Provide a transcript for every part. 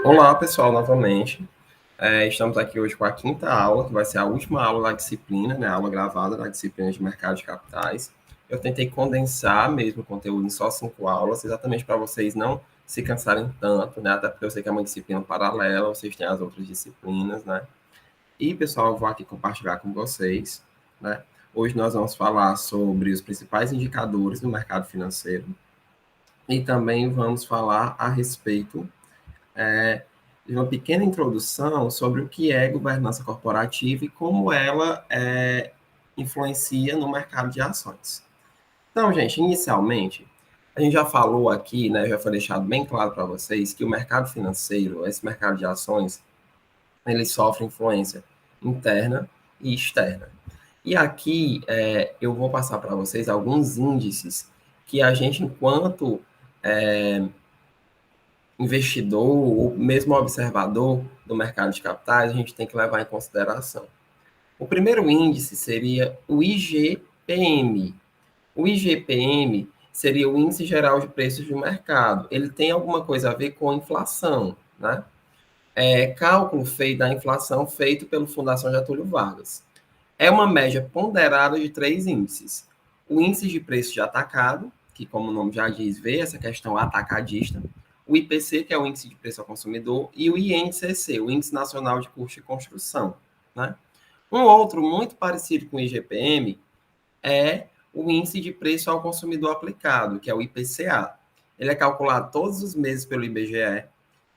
Olá, pessoal, novamente. Estamos aqui hoje com a quinta aula, que vai ser a última aula da disciplina, né? A aula gravada da disciplina de mercado de capitais. Eu tentei condensar mesmo o conteúdo em só 5 aulas, exatamente para vocês não se cansarem tanto, né? Até porque eu sei que é uma disciplina paralela, vocês têm as outras disciplinas, né? E, pessoal, eu vou aqui compartilhar com vocês, né? Hoje nós vamos falar sobre os principais indicadores do mercado financeiro e também vamos falar a respeito é, de uma pequena introdução sobre o que é governança corporativa e como ela influencia no mercado de ações. Então, gente, inicialmente, a gente já falou aqui, né, já foi deixado bem claro para vocês que o mercado financeiro, esse mercado de ações, ele sofre influência interna e externa. E aqui eu vou passar para vocês alguns índices que a gente, enquanto investidor ou mesmo observador do mercado de capitais, a gente tem que levar em consideração. O primeiro índice seria o IGPM. O IGPM seria o Índice Geral de Preços do Mercado. Ele tem alguma coisa a ver com a inflação, né? É cálculo feito da inflação feito pela Fundação Getúlio Vargas. É uma média ponderada de 3 índices. O índice de preço de atacado, que como o nome já diz, vê essa questão atacadista, o IPC, que é o índice de preço ao consumidor, e o INCC, o Índice Nacional de Custo de Construção. Né? Um outro muito parecido com o IGPM é o Índice de Preço ao Consumidor Aplicado, que é o IPCA. Ele é calculado todos os meses pelo IBGE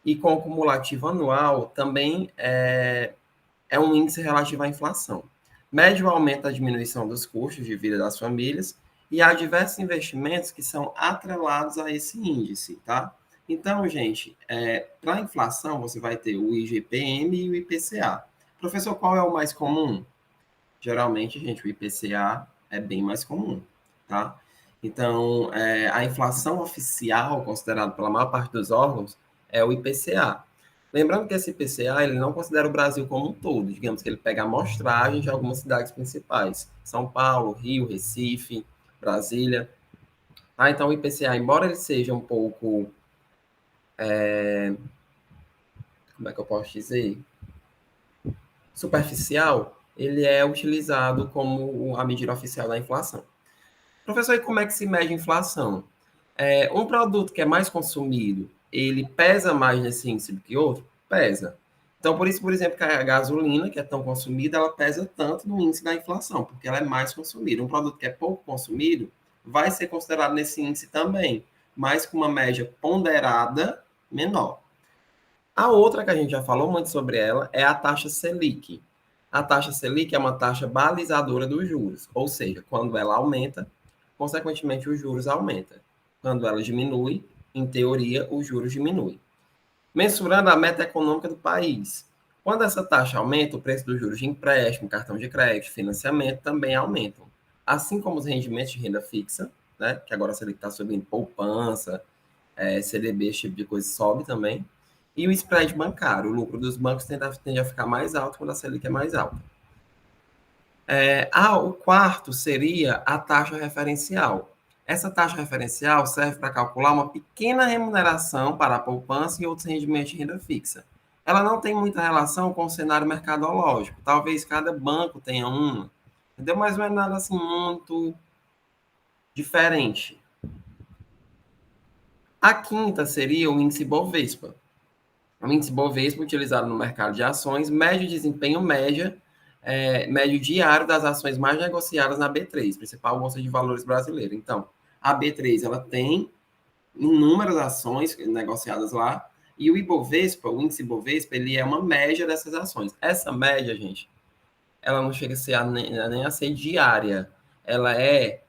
e com o cumulativo anual também é um índice relativo à inflação. Mede o aumento da diminuição dos custos de vida das famílias e há diversos investimentos que são atrelados a esse índice, tá? Então, gente, para a inflação, você vai ter o IGPM e o IPCA. Professor, qual é o mais comum? Geralmente, gente, o IPCA é bem mais comum, tá? Então, a inflação oficial, considerada pela maior parte dos órgãos, é o IPCA. Lembrando que esse IPCA ele não considera o Brasil como um todo, digamos que ele pega a amostragem de algumas cidades principais, São Paulo, Rio, Recife, Brasília. Ah, então o IPCA, embora ele seja um pouco, como é que eu posso dizer, superficial, ele é utilizado como a medida oficial da inflação. Professor, e como é que se mede a inflação? Um produto que é mais consumido, ele pesa mais nesse índice do que outro? Pesa. Então, por isso, por exemplo, que a gasolina, que é tão consumida, ela pesa tanto no índice da inflação, porque ela é mais consumida. Um produto que é pouco consumido vai ser considerado nesse índice também, mas com uma média ponderada menor. A outra que a gente já falou muito sobre ela é a taxa Selic. A taxa Selic é uma taxa balizadora dos juros, ou seja, quando ela aumenta, consequentemente os juros aumentam. Quando ela diminui, em teoria, os juros diminuem. Mensurando a meta econômica do país. Quando essa taxa aumenta, o preço dos juros de empréstimo, cartão de crédito, financiamento também aumentam. Assim como os rendimentos de renda fixa, né, que agora a Selic está subindo, poupança, CDB, esse tipo de coisa sobe também. E o spread bancário, o lucro dos bancos tende a ficar mais alto quando a Selic é mais alta. O quarto seria a taxa referencial. Essa taxa referencial serve para calcular uma pequena remuneração para a poupança e outros rendimentos de renda fixa. Ela não tem muita relação com o cenário mercadológico. Talvez cada banco tenha uma, entendeu? Mas não é nada assim muito diferente. A quinta seria o índice Bovespa. O índice Bovespa, utilizado no mercado de ações, mede o desempenho médio diário das ações mais negociadas na B3, principal bolsa de valores brasileira. Então, a B3 ela tem inúmeras ações negociadas lá, e o Ibovespa, o índice Ibovespa, ele é uma média dessas ações. Essa média, gente, ela não chega a ser nem a ser diária, ela é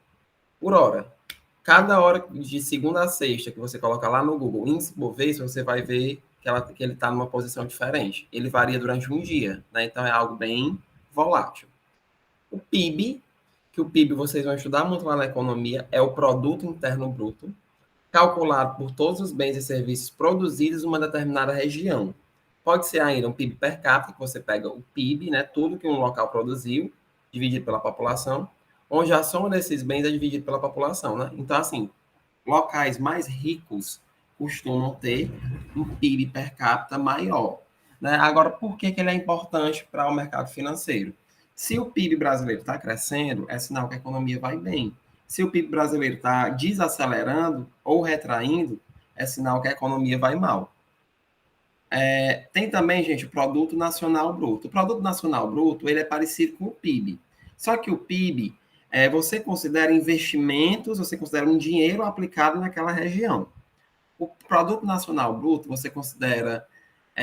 por hora. Cada hora de segunda a sexta que você coloca lá no Google índice Bovespa, você vai ver que ele está numa posição diferente. Ele varia durante um dia, né? Então é algo bem volátil. O PIB, que o PIB vocês vão estudar muito lá na economia, é o Produto Interno Bruto, calculado por todos os bens e serviços produzidos em uma determinada região. Pode ser ainda um PIB per capita, que você pega o PIB, né, tudo que um local produziu, dividido pela população, onde a soma desses bens é dividida pela população. Né? Então, assim, locais mais ricos costumam ter um PIB per capita maior. Né? Agora, por que ele é importante para o mercado financeiro? Se o PIB brasileiro está crescendo, é sinal que a economia vai bem. Se o PIB brasileiro está desacelerando ou retraindo, é sinal que a economia vai mal. Tem também, gente, o Produto Nacional Bruto. O Produto Nacional Bruto, ele é parecido com o PIB. Só que o PIB, você considera investimentos, você considera um dinheiro aplicado naquela região. O Produto Nacional Bruto, você considera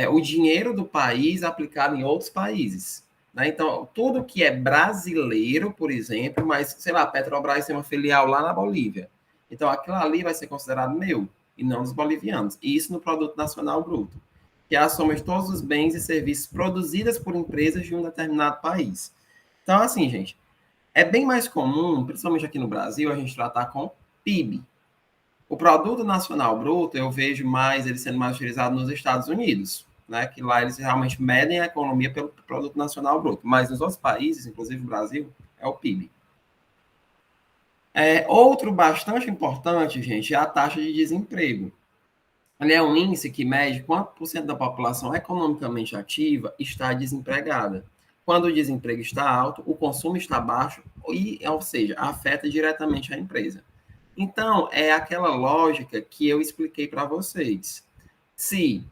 o dinheiro do país aplicado em outros países. Né? Então, tudo que é brasileiro, por exemplo, mas, sei lá, a Petrobras tem uma filial lá na Bolívia. Então, aquilo ali vai ser considerado meu, e não dos bolivianos. E isso no Produto Nacional Bruto, que é a soma de todos os bens e serviços produzidos por empresas de um determinado país. Então, assim, gente, é bem mais comum, principalmente aqui no Brasil, a gente tratar com PIB. O Produto Nacional Bruto, eu vejo mais ele sendo mais utilizado nos Estados Unidos, né? Que lá eles realmente medem a economia pelo Produto Nacional Bruto. Mas nos outros países, inclusive o Brasil, é o PIB. Outro bastante importante, gente, é a taxa de desemprego. Ele é um índice que mede quanto por cento da população economicamente ativa está desempregada. Quando o desemprego está alto, o consumo está baixo, ou seja, afeta diretamente a empresa. Então, é aquela lógica que eu expliquei para vocês. Se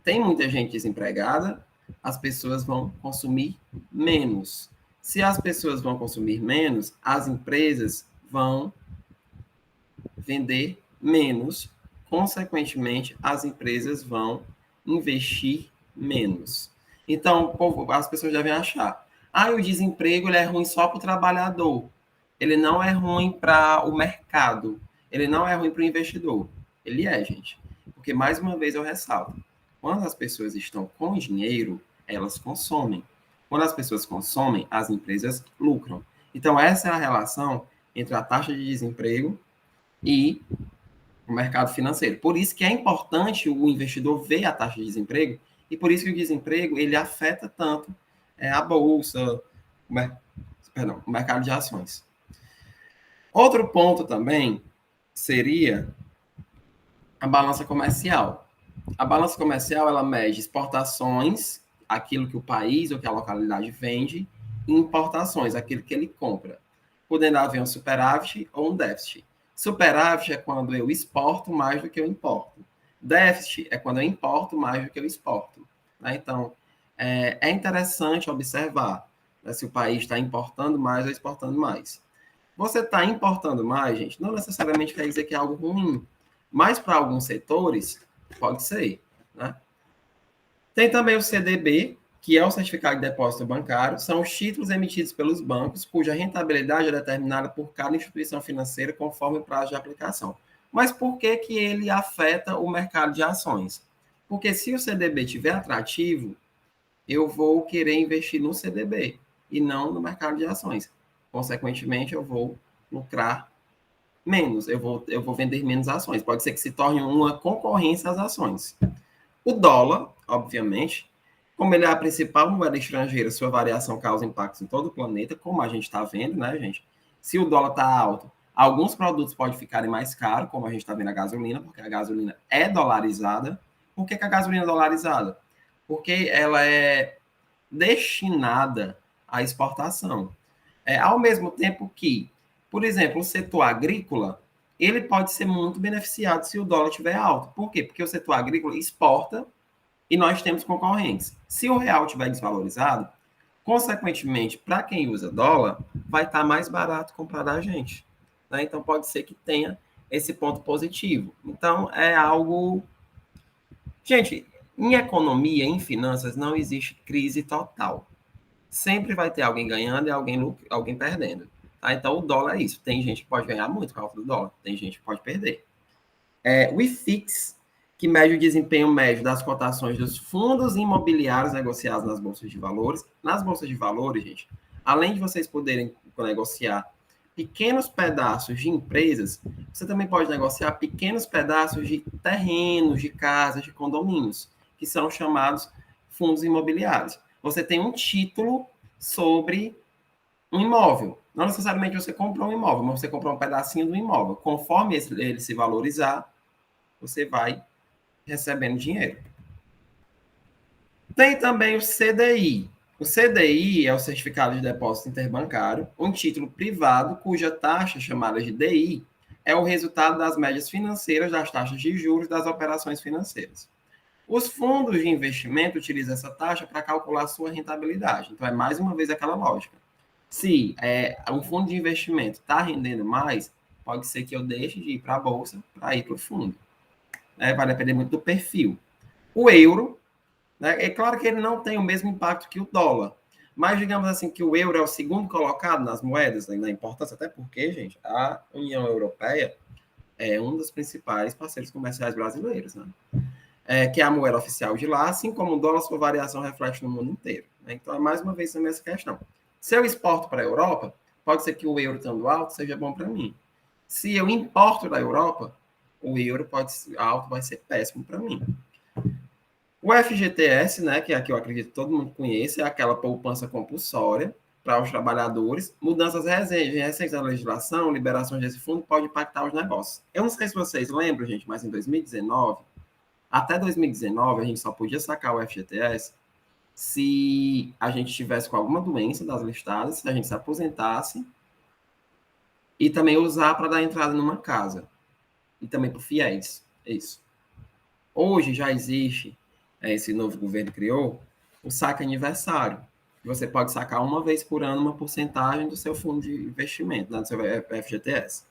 tem muita gente desempregada, as pessoas vão consumir menos. Se as pessoas vão consumir menos, as empresas vão vender menos. Consequentemente, as empresas vão investir menos. Então, as pessoas devem achar: o desemprego ele é ruim só para o trabalhador. Ele não é ruim para o mercado. Ele não é ruim para o investidor. Ele é, gente. Porque, mais uma vez, eu ressalto: quando as pessoas estão com dinheiro, elas consomem. Quando as pessoas consomem, as empresas lucram. Então, essa é a relação entre a taxa de desemprego e o mercado financeiro. Por isso que é importante o investidor ver a taxa de desemprego e por isso que o desemprego ele afeta tanto a bolsa, o mercado de ações. Outro ponto também seria a balança comercial. A balança comercial ela mede exportações, aquilo que o país ou que a localidade vende, e importações, aquilo que ele compra, podendo haver um superávit ou um déficit. Superávit é quando eu exporto mais do que eu importo. Déficit é quando eu importo mais do que eu exporto. Né? Então, é interessante observar, né, se o país está importando mais ou exportando mais. Você está importando mais, gente, não necessariamente quer dizer que é algo ruim, mas para alguns setores, pode ser. Né? Tem também o CDB, que é o Certificado de Depósito Bancário, são os títulos emitidos pelos bancos, cuja rentabilidade é determinada por cada instituição financeira conforme o prazo de aplicação. Mas por que, que ele afeta o mercado de ações? Porque se o CDB estiver atrativo, eu vou querer investir no CDB e não no mercado de ações. Consequentemente, eu vou lucrar menos, eu vou vender menos ações. Pode ser que se torne uma concorrência às ações. O dólar, obviamente, como ele é a principal moeda estrangeira, sua variação causa impactos em todo o planeta, como a gente está vendo, né, gente? Se o dólar está alto, alguns produtos podem ficarem mais caros, como a gente está vendo a gasolina, porque a gasolina é dolarizada. Por que a gasolina é dolarizada? Porque ela é destinada à exportação. Ao mesmo tempo que, por exemplo, o setor agrícola, ele pode ser muito beneficiado se o dólar estiver alto. Por quê? Porque o setor agrícola exporta e nós temos concorrentes. Se o real estiver desvalorizado, consequentemente, para quem usa dólar, vai estar mais barato comprar da gente. Né? Então, pode ser que tenha esse ponto positivo. Então, é algo... Gente, em economia, em finanças, não existe crise total. Sempre vai ter alguém ganhando e alguém perdendo. Tá? Então, o dólar é isso. Tem gente que pode ganhar muito com a alta do dólar, tem gente que pode perder. O IFIX, que mede o desempenho médio das cotações dos fundos imobiliários negociados nas bolsas de valores. Nas bolsas de valores, gente, além de vocês poderem negociar pequenos pedaços de empresas, você também pode negociar pequenos pedaços de terrenos, de casas, de condomínios, que são chamados fundos imobiliários. Você tem um título sobre um imóvel. Não necessariamente você comprou um imóvel, mas você comprou um pedacinho do imóvel. Conforme ele se valorizar, você vai recebendo dinheiro. Tem também o CDI. O CDI é o Certificado de Depósito Interbancário, um título privado cuja taxa, chamada de DI, é o resultado das médias financeiras das taxas de juros das operações financeiras. Os fundos de investimento utilizam essa taxa para calcular sua rentabilidade. Então, é mais uma vez aquela lógica. Se um fundo de investimento está rendendo mais, pode ser que eu deixe de ir para a bolsa para ir para o fundo. Vai depender muito do perfil. O euro, né, é claro que ele não tem o mesmo impacto que o dólar, mas digamos assim que o euro é o segundo colocado nas moedas, né, na importância, até porque, gente, a União Europeia é um dos principais parceiros comerciais brasileiros, né? Que é a moeda oficial de lá, assim como o dólar, sua variação reflete no mundo inteiro. Né? Então, é mais uma vez também essa questão. Se eu exporto para a Europa, pode ser que o euro estando alto seja bom para mim. Se eu importo da Europa, o euro pode ser alto, vai ser péssimo para mim. O FGTS, né, que é a que eu acredito que todo mundo conhece, é aquela poupança compulsória para os trabalhadores. Mudanças recentes na legislação, liberações desse fundo pode impactar os negócios. Eu não sei se vocês lembram, gente, mas em 2019, até 2019, a gente só podia sacar o FGTS se a gente tivesse com alguma doença das listadas, se a gente se aposentasse e também usar para dar entrada numa casa. E também para o FIES. É isso. Hoje já existe, esse novo governo criou, o saque aniversário. Você pode sacar uma vez por ano uma porcentagem do seu fundo de investimento, né, do seu FGTS.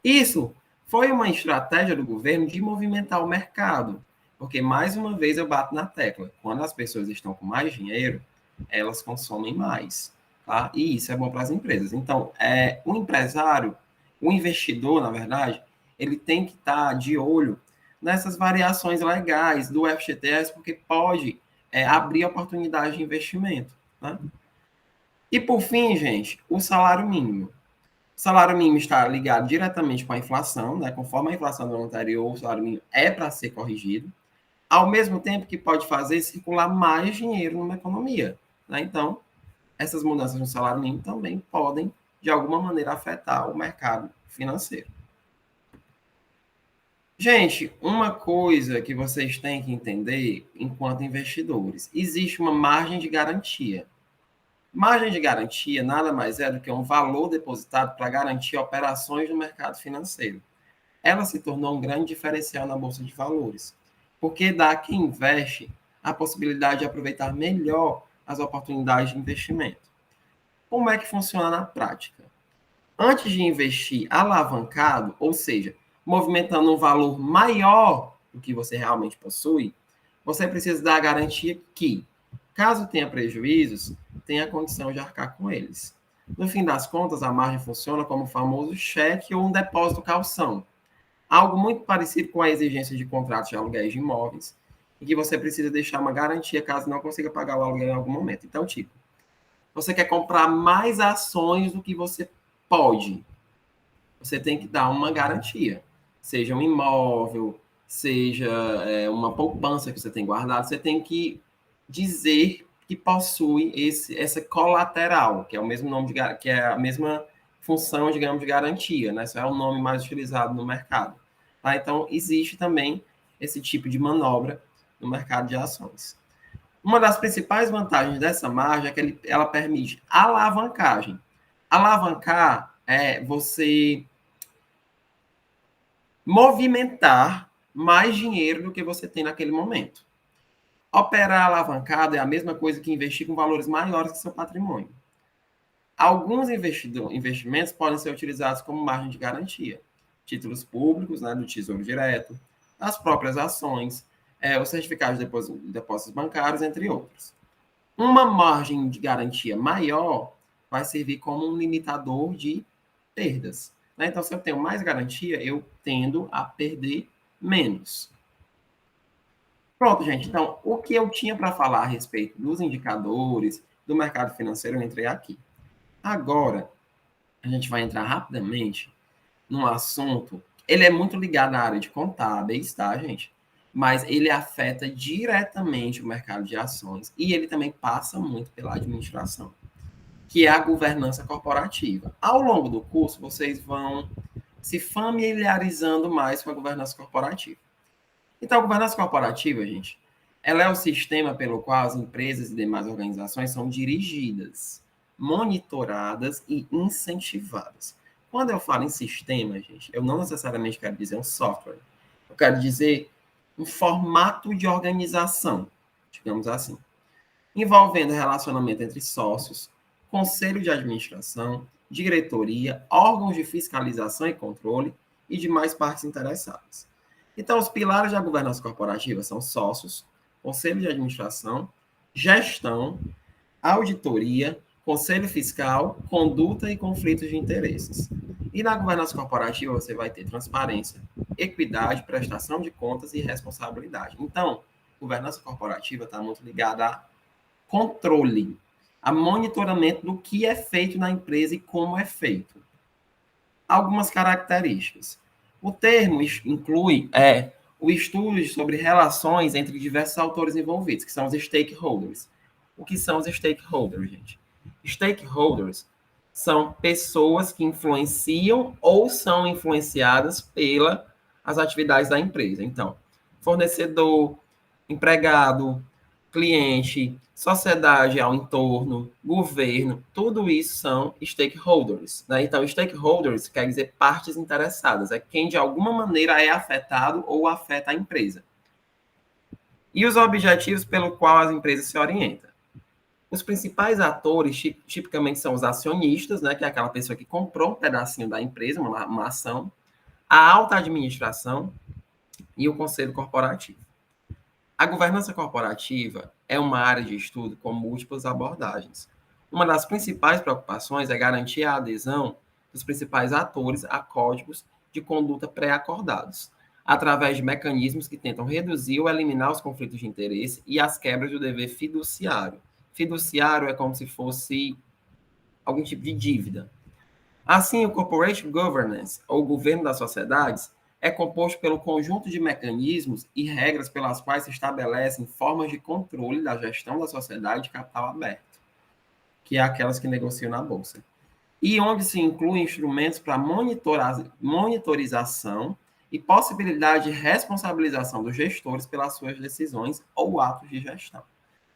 Isso foi uma estratégia do governo de movimentar o mercado, porque, mais uma vez, eu bato na tecla. Quando as pessoas estão com mais dinheiro, elas consomem mais. Tá? E isso é bom para as empresas. Então, o empresário, o investidor, na verdade, ele tem que estar de olho nessas variações legais do FGTS, porque pode abrir oportunidade de investimento. Né? E, por fim, gente, o salário mínimo. O salário mínimo está ligado diretamente com a inflação, né? Conforme a inflação do ano anterior, o salário mínimo é para ser corrigido, ao mesmo tempo que pode fazer circular mais dinheiro numa economia. Né? Então, essas mudanças no salário mínimo também podem, de alguma maneira, afetar o mercado financeiro. Gente, uma coisa que vocês têm que entender enquanto investidores: existe uma margem de garantia. Margem de garantia nada mais é do que um valor depositado para garantir operações no mercado financeiro. Ela se tornou um grande diferencial na Bolsa de Valores, porque dá a quem investe a possibilidade de aproveitar melhor as oportunidades de investimento. Como é que funciona na prática? Antes de investir alavancado, ou seja, movimentando um valor maior do que você realmente possui, você precisa dar a garantia que, caso tenha prejuízos, tenha a condição de arcar com eles. No fim das contas, a margem funciona como o famoso cheque ou um depósito calção, algo muito parecido com a exigência de contratos de aluguéis de imóveis, em que você precisa deixar uma garantia caso não consiga pagar o aluguel em algum momento. Então, tipo, você quer comprar mais ações do que você pode, você tem que dar uma garantia, seja um imóvel, seja uma poupança que você tem guardado, você tem que dizer que possui essa colateral, que é o mesmo nome que é a mesma função, digamos, de garantia, né? Isso é o nome mais utilizado no mercado. Tá? Então, existe também esse tipo de manobra no mercado de ações. Uma das principais vantagens dessa margem é que ela permite alavancagem. Alavancar é você movimentar mais dinheiro do que você tem naquele momento. Operar alavancado é a mesma coisa que investir com valores maiores que seu patrimônio. Alguns investimentos podem ser utilizados como margem de garantia. Títulos públicos, né, do Tesouro Direto, as próprias ações, os certificados de depósitos bancários, entre outros. Uma margem de garantia maior vai servir como um limitador de perdas. Né? Então, se eu tenho mais garantia, eu tendo a perder menos. Pronto, gente. Então, o que eu tinha para falar a respeito dos indicadores do mercado financeiro, eu entrei aqui. Agora, a gente vai entrar rapidamente num assunto. Ele é muito ligado à área de contábeis, tá, gente? Mas ele afeta diretamente o mercado de ações e ele também passa muito pela administração, que é a governança corporativa. Ao longo do curso, vocês vão se familiarizando mais com a governança corporativa. Então, a governança corporativa, gente, ela é o sistema pelo qual as empresas e demais organizações são dirigidas, monitoradas e incentivadas. Quando eu falo em sistema, gente, eu não necessariamente quero dizer um software. Eu quero dizer um formato de organização, digamos assim, envolvendo relacionamento entre sócios, conselho de administração, diretoria, órgãos de fiscalização e controle e demais partes interessadas. Então, os pilares da governança corporativa são sócios, conselho de administração, gestão, auditoria, conselho fiscal, conduta e conflitos de interesses. E na governança corporativa você vai ter transparência, equidade, prestação de contas e responsabilidade. Então, governança corporativa está muito ligada a controle, a monitoramento do que é feito na empresa e como é feito. Algumas características. O termo inclui o estudo sobre relações entre diversos autores envolvidos, que são os stakeholders. O que são os stakeholders, gente? Stakeholders são pessoas que influenciam ou são influenciadas pelas atividades da empresa. Então, fornecedor, empregado, cliente, sociedade ao entorno, governo, tudo isso são stakeholders. Né? Então, stakeholders quer dizer partes interessadas, é quem de alguma maneira é afetado ou afeta a empresa. E os objetivos pelo qual as empresas se orientam. Os principais atores, tipicamente, são os acionistas, né, que é aquela pessoa que comprou um pedacinho da empresa, uma ação, a alta administração e o conselho corporativo. A governança corporativa é uma área de estudo com múltiplas abordagens. Uma das principais preocupações é garantir a adesão dos principais atores a códigos de conduta pré-acordados, através de mecanismos que tentam reduzir ou eliminar os conflitos de interesse e as quebras do dever fiduciário. Fiduciário é como se fosse algum tipo de dívida. Assim, o Corporate Governance, ou governo das sociedades, é composto pelo conjunto de mecanismos e regras pelas quais se estabelecem formas de controle da gestão da sociedade de capital aberto, que é aquelas que negociam na bolsa, e onde se incluem instrumentos para monitorização e possibilidade de responsabilização dos gestores pelas suas decisões ou atos de gestão.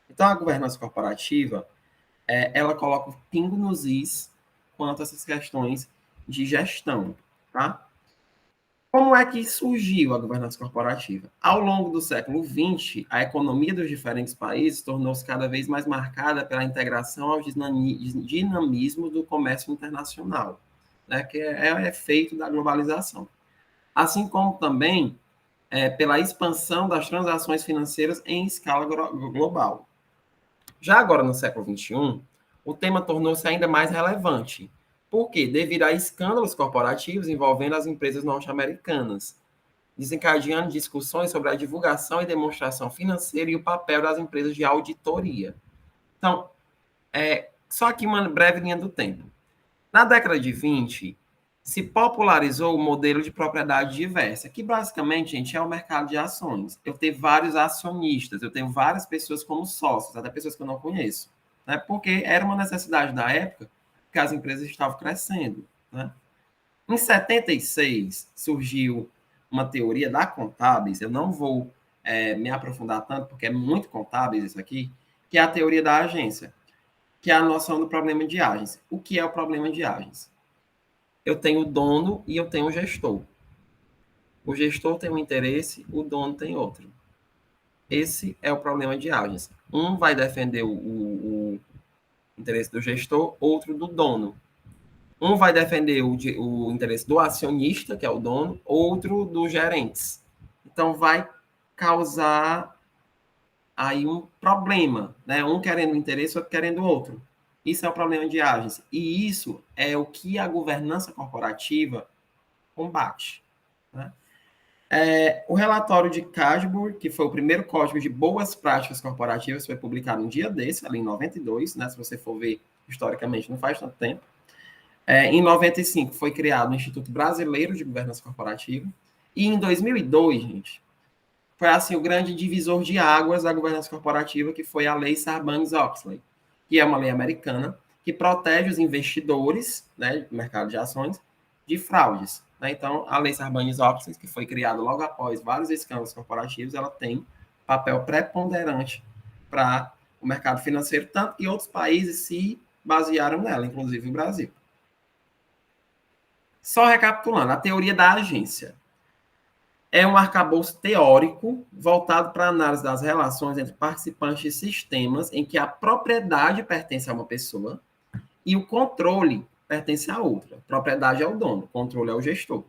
Então, a governança corporativa, ela coloca o pingo nos is quanto a essas questões de gestão, tá? Como é que surgiu a governança corporativa? Ao longo do século XX, a economia dos diferentes países tornou-se cada vez mais marcada pela integração ao dinamismo do comércio internacional, né, que é efeito da globalização. Assim como também pela expansão das transações financeiras em escala global. Já agora, no século XXI, o tema tornou-se ainda mais relevante. Por quê? Devido a escândalos corporativos envolvendo as empresas norte-americanas, desencadeando discussões sobre a divulgação e demonstração financeira e o papel das empresas de auditoria. Então, só aqui uma breve linha do tempo. Na década de 20, se popularizou o modelo de propriedade diversa, que basicamente, gente, é o mercado de ações. Eu tenho vários acionistas, eu tenho várias pessoas como sócios, até pessoas que eu não conheço, né? Porque era uma necessidade da época, que as empresas estavam crescendo, né? Em 76, surgiu uma teoria da Contábeis, eu não vou me aprofundar tanto, porque é muito contábeis isso aqui, que é a teoria da agência, que é a noção do problema de agência. O que é o problema de agência? Eu tenho o dono e eu tenho o gestor. O gestor tem um interesse, o dono tem outro. Esse é o problema de agência. Um vai defender o interesse do gestor, outro do dono. Um vai defender o interesse do acionista, que é o dono, outro dos gerentes. Então, vai causar aí um problema, né? Um querendo um interesse, outro querendo outro. Isso é o problema de agência. E isso é o que a governança corporativa combate, né? O relatório de Casbourg, que foi o primeiro código de boas práticas corporativas, foi publicado um dia desse, ali em 92, né? Se você for ver historicamente, não faz tanto tempo. Em 95, foi criado o Instituto Brasileiro de Governança Corporativa. E em 2002, gente, foi assim o grande divisor de águas da governança corporativa, que foi a Lei Sarbanes-Oxley, que é uma lei americana que protege os investidores, né, do mercado de ações, de fraudes. Né? Então, a Lei Sarbanes-Oxley, que foi criada logo após vários escândalos corporativos, ela tem papel preponderante para o mercado financeiro, tanto que outros países se basearam nela, inclusive o Brasil. Só recapitulando, a teoria da agência é um arcabouço teórico voltado para a análise das relações entre participantes de sistemas em que a propriedade pertence a uma pessoa e o controle pertence a outra. Propriedade é o dono, controle é o gestor.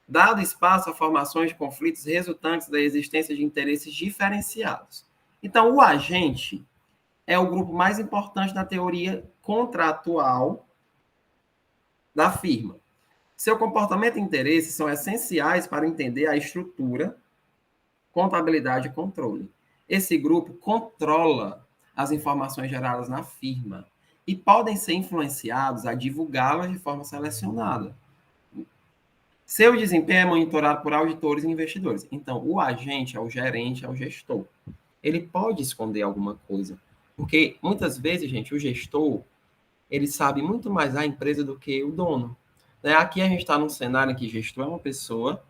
Dado espaço a formações de conflitos resultantes da existência de interesses diferenciados. Então, o agente é o grupo mais importante da teoria contratual da firma. Seu comportamento e interesses são essenciais para entender a estrutura, contabilidade e controle. Esse grupo controla as informações geradas na firma e podem ser influenciados a divulgá-las de forma selecionada. Seu desempenho é monitorado por auditores e investidores. Então, o agente é o gerente, é o gestor. Ele pode esconder alguma coisa, porque muitas vezes, gente, o gestor, ele sabe muito mais da empresa do que o dono. Né? Aqui a gente está num cenário em que gestor é uma pessoa,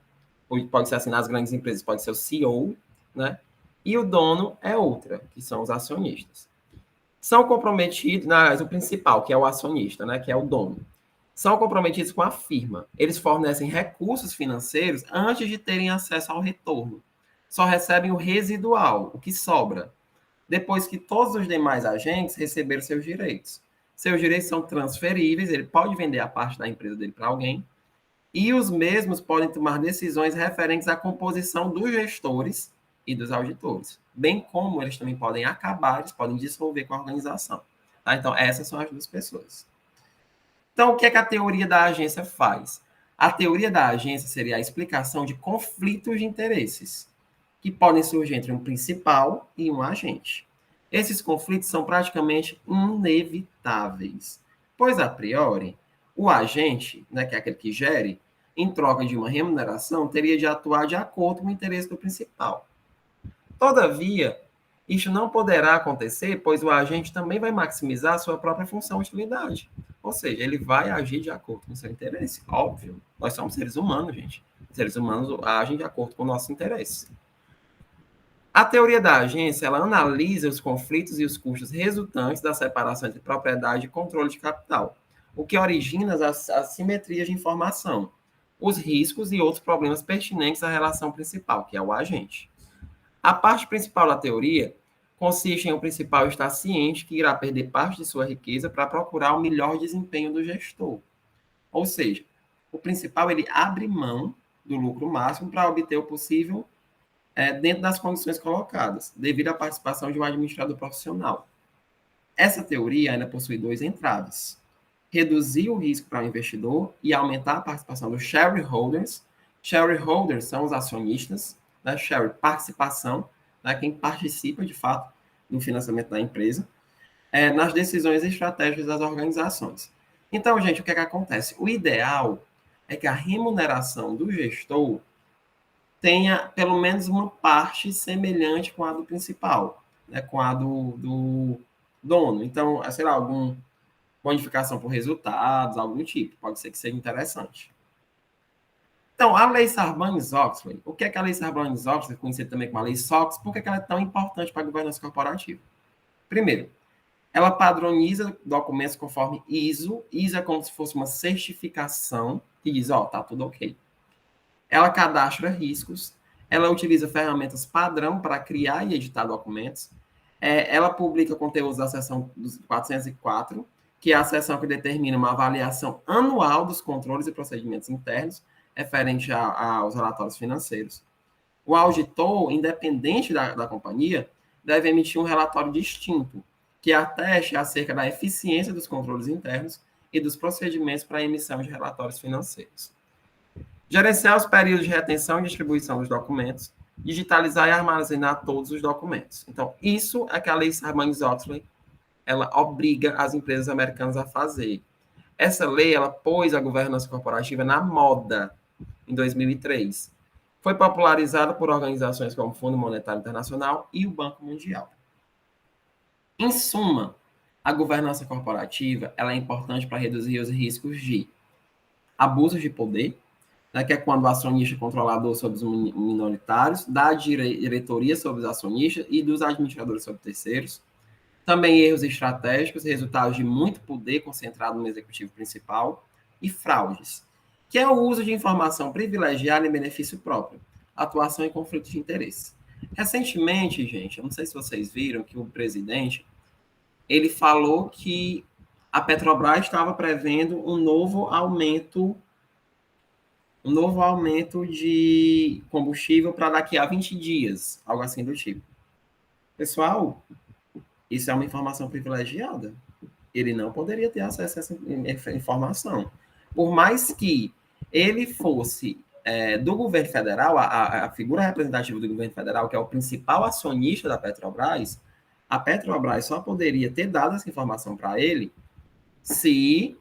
pode ser assim nas grandes empresas, pode ser o CEO, né? E o dono é outra, que são os acionistas. São comprometidos, o principal, que é o acionista, né? Que é o dono. São comprometidos com a firma. Eles fornecem recursos financeiros antes de terem acesso ao retorno. Só recebem o residual, o que sobra, depois que todos os demais agentes receberam seus direitos. Seus direitos são transferíveis, ele pode vender a parte da empresa dele para alguém, e os mesmos podem tomar decisões referentes à composição dos gestores e dos auditores, bem como eles também podem acabar, eles podem dissolver com a organização. Tá? Então, essas são as duas pessoas. Então, o que é que a teoria da agência faz? A teoria da agência seria a explicação de conflitos de interesses que podem surgir entre um principal e um agente. Esses conflitos são praticamente inevitáveis, pois, a priori, o agente, né, que é aquele que gere, em troca de uma remuneração, teria de atuar de acordo com o interesse do principal. Todavia, isso não poderá acontecer, pois o agente também vai maximizar a sua própria função e utilidade. Ou seja, ele vai agir de acordo com o seu interesse. Óbvio, nós somos seres humanos, gente. Os seres humanos agem de acordo com o nosso interesse. A teoria da agência, ela analisa os conflitos e os custos resultantes da separação entre propriedade e controle de capital, o que origina as assimetrias de informação, os riscos e outros problemas pertinentes à relação principal, que é o agente. A parte principal da teoria consiste em o principal estar ciente que irá perder parte de sua riqueza para procurar o melhor desempenho do gestor. Ou seja, o principal ele abre mão do lucro máximo para obter o possível dentro das condições colocadas, devido à participação de um administrador profissional. Essa teoria ainda possui dois entraves: reduzir o risco para o investidor e aumentar a participação dos shareholders. Shareholders são os acionistas, né? Share, participação, né? Quem participa, de fato, no financiamento da empresa, nas decisões estratégicas das organizações. Então, gente, o que é que acontece? O ideal é que a remuneração do gestor tenha pelo menos uma parte semelhante com a do principal, né? Com a do dono. Então, sei lá, alguma bonificação por resultados, algum tipo, pode ser que seja interessante. Então, a Lei Sarbanes-Oxley, o que é que a Lei Sarbanes-Oxley, conhecida também como a Lei SOX, por que ela é tão importante para a governança corporativa? Primeiro, ela padroniza documentos conforme ISO. ISO é como se fosse uma certificação que diz, tá tudo ok. Ela cadastra riscos, ela utiliza ferramentas padrão para criar e editar documentos, ela publica conteúdos da seção dos 404, que é a seção que determina uma avaliação anual dos controles e procedimentos internos referente aos relatórios financeiros. O auditor, independente da companhia, deve emitir um relatório distinto, que ateste acerca da eficiência dos controles internos e dos procedimentos para a emissão de relatórios financeiros. Gerenciar os períodos de retenção e distribuição dos documentos, digitalizar e armazenar todos os documentos. Então, isso é que a Lei Sarbanes-Oxley ela obriga as empresas americanas a fazer. Essa lei ela pôs a governança corporativa na moda em 2003. Foi popularizada por organizações como o Fundo Monetário Internacional e o Banco Mundial. Em suma, a governança corporativa ela é importante para reduzir os riscos de abusos de poder, né, que é quando o acionista é controlador sobre os minoritários, da diretoria sobre os acionistas e dos administradores sobre terceiros. Também erros estratégicos, resultados de muito poder concentrado no executivo principal, e fraudes, que é o uso de informação privilegiada em benefício próprio, atuação em conflito de interesse. Recentemente, gente, eu não sei se vocês viram que o presidente ele falou que a Petrobras estava prevendo um novo aumento de combustível para daqui a 20 dias, algo assim do tipo. Pessoal, isso é uma informação privilegiada. Ele não poderia ter acesso a essa informação. Por mais que ele fosse do governo federal, a figura representativa do governo federal, que é o principal acionista da Petrobras, a Petrobras só poderia ter dado essa informação para ele se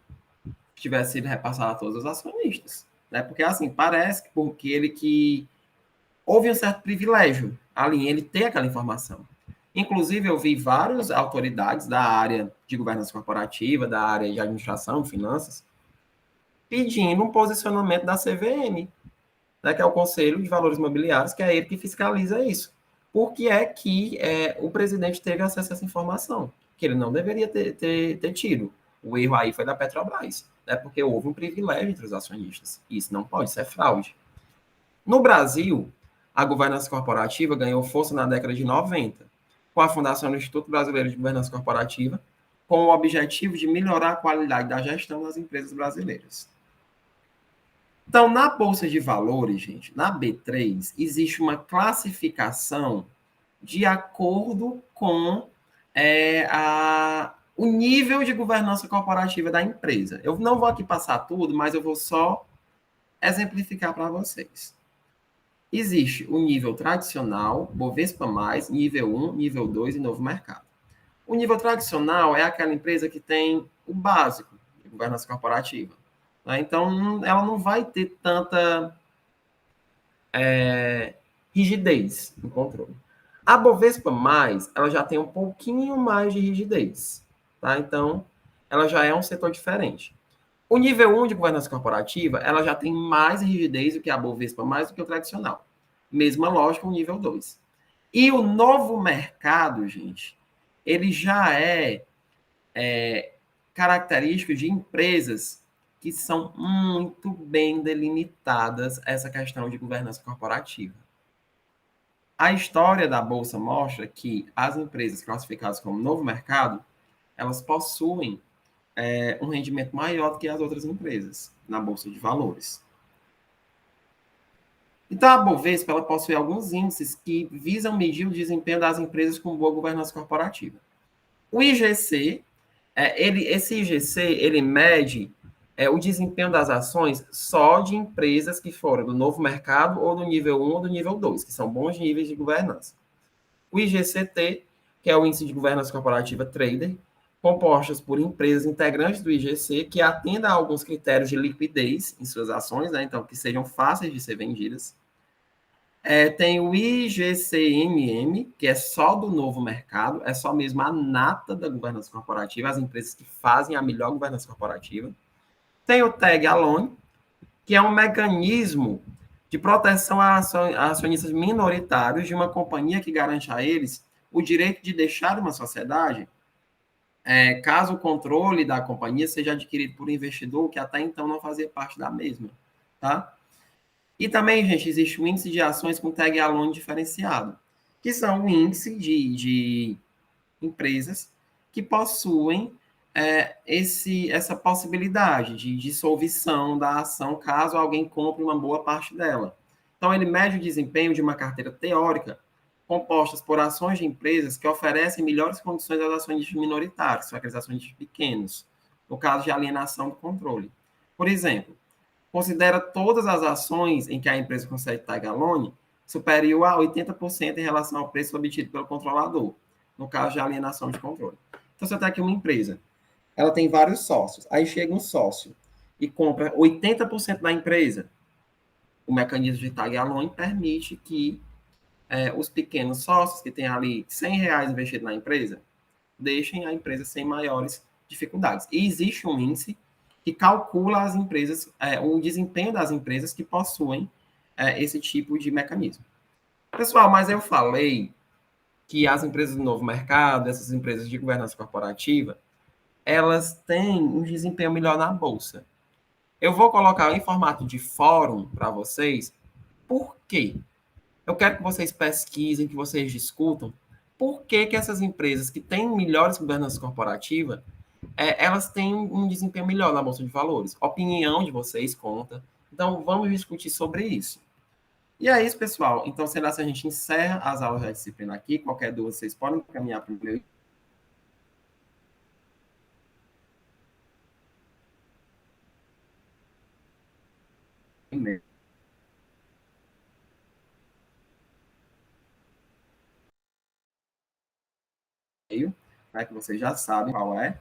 tivesse sido repassada a todos os acionistas. Né? Porque, assim, parece que porque ele que houve um certo privilégio ali, ele ter aquela informação. Inclusive, eu vi várias autoridades da área de governança corporativa, da área de administração, finanças, pedindo um posicionamento da CVM, né, que é o Conselho de Valores Imobiliários, que é ele que fiscaliza isso. Por que é que o presidente teve acesso a essa informação? Que ele não deveria ter tido. O erro aí foi da Petrobras, né, porque houve um privilégio entre os acionistas. Isso não pode ser fraude. No Brasil, a governança corporativa ganhou força na década de 90, com a fundação do Instituto Brasileiro de Governança Corporativa, com o objetivo de melhorar a qualidade da gestão das empresas brasileiras. Então, na Bolsa de Valores, gente, na B3, existe uma classificação de acordo com o nível de governança corporativa da empresa. Eu não vou aqui passar tudo, mas eu vou só exemplificar para vocês. Existe o nível tradicional, Bovespa+, nível 1, nível 2 e novo mercado. O nível tradicional é aquela empresa que tem o básico de governança corporativa. Né? Então, ela não vai ter tanta rigidez no controle. A Bovespa+, ela já tem um pouquinho mais de rigidez. Tá? Então, ela já é um setor diferente. O nível 1 de governança corporativa, ela já tem mais rigidez do que a Bovespa, mais do que o tradicional. Mesma lógica, o nível 2. E o novo mercado, gente, ele já é característico de empresas que são muito bem delimitadas essa questão de governança corporativa. A história da Bolsa mostra que as empresas classificadas como novo mercado, elas possuem um rendimento maior do que as outras empresas na Bolsa de Valores. Então, a Bovespa ela possui alguns índices que visam medir o desempenho das empresas com boa governança corporativa. O IGC, esse IGC, ele mede o desempenho das ações só de empresas que foram do novo mercado ou do nível 1 ou do nível 2, que são bons níveis de governança. O IGCT, que é o Índice de Governança Corporativa Trader, compostas por empresas integrantes do IGC que atendam a alguns critérios de liquidez em suas ações, né? Então, que sejam fáceis de ser vendidas. Tem o IGCMM, que é só do novo mercado, é só mesmo a nata da governança corporativa, as empresas que fazem a melhor governança corporativa. Tem o Tag Alone, que é um mecanismo de proteção a acionistas minoritários de uma companhia que garante a eles o direito de deixar uma sociedade caso o controle da companhia seja adquirido por um investidor que até então não fazia parte da mesma, tá? E também, gente, existe o índice de ações com tag alone diferenciado, que são o índice de empresas que possuem essa possibilidade de dissolução da ação caso alguém compre uma boa parte dela. Então, ele mede o desempenho de uma carteira teórica compostas por ações de empresas que oferecem melhores condições às ações minoritárias, são aqueles ações pequenos, no caso de alienação do controle. Por exemplo, considera todas as ações em que a empresa consegue tag alone superior a 80% em relação ao preço obtido pelo controlador, no caso de alienação de controle. Então, você tem aqui uma empresa, ela tem vários sócios, aí chega um sócio e compra 80% da empresa. O mecanismo de tag alone permite que os pequenos sócios que têm ali R$ 100 investido na empresa, deixem a empresa sem maiores dificuldades. E existe um índice que calcula as empresas, o desempenho das empresas que possuem esse tipo de mecanismo. Pessoal, mas eu falei que as empresas do novo mercado, essas empresas de governança corporativa, elas têm um desempenho melhor na bolsa. Eu vou colocar em formato de fórum para vocês. Por quê? Eu quero que vocês pesquisem, que vocês discutam por que, que essas empresas que têm melhores governança corporativa, elas têm um desempenho melhor na Bolsa de Valores. A opinião de vocês conta. Então, vamos discutir sobre isso. E é isso, pessoal. Então, sendo assim, a gente encerra as aulas da disciplina aqui. Qualquer dúvida, vocês podem encaminhar para o meu e-mail, né, que vocês já sabem qual é.